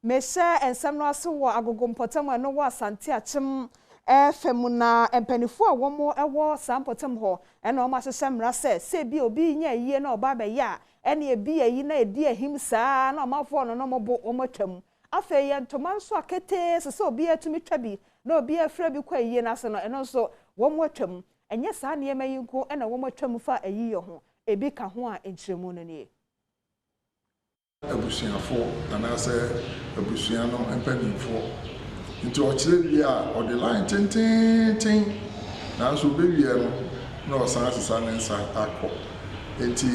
Meshe ensem no ase wo Agogo mpotam no wo Asante Akyem femuna empanifo a womo ewo sampotam ho ena o ma hyehyem rase se bi obi nya yie na oba be ya ena ebi yi na edi ahim saa na omafo no no mobo omotwam afa ye ntoma nso akete se obi atumi twabi na obi afra bi kwa yie na se no eno nso womo twam enye saa ne yema yinko ena womo twam fa ayiye ho ebi ka ho a enkyeremu no ne abusuafo anase abusua no empanifo nti o kire wi a o de line tintin na so be wi no na o san asesa ne nsa akọ enti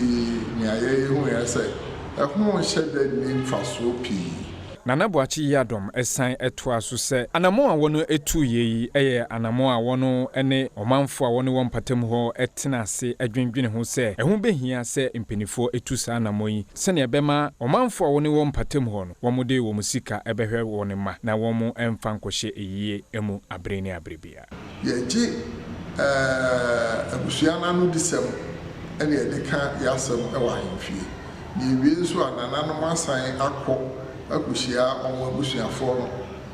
ni aye hu ya se ehun hyede ni mfaso pii Nana Boachi Adom esan etoa so se anamo a wono etu yeyi eye anamo a wono ene omanfo a wono won patem ho etena ase adwendwene ho se ehun behia se empenifo etu sa anamo yi se ne bema omanfo a wono won patem ho no womode wo musika ebehwe won ma na womo emfa nkohye eyie emu abrene abrebia yeji abusuana no disem ene edeka yasem ewa hemfie ni wie so anana no masan akọ akushia onwo abusuafo no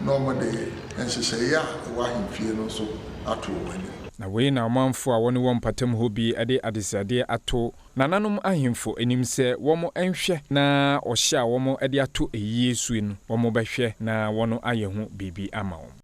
no mode enhyehye ya wa hemfie no so ato wani na we na omanfo a wono won patem ho bi ade adesade ato nananom ahemfo enim se womo enhwe na ohye a womo ade ato eyie su no womo behwe na wono aye ho bibi ama wo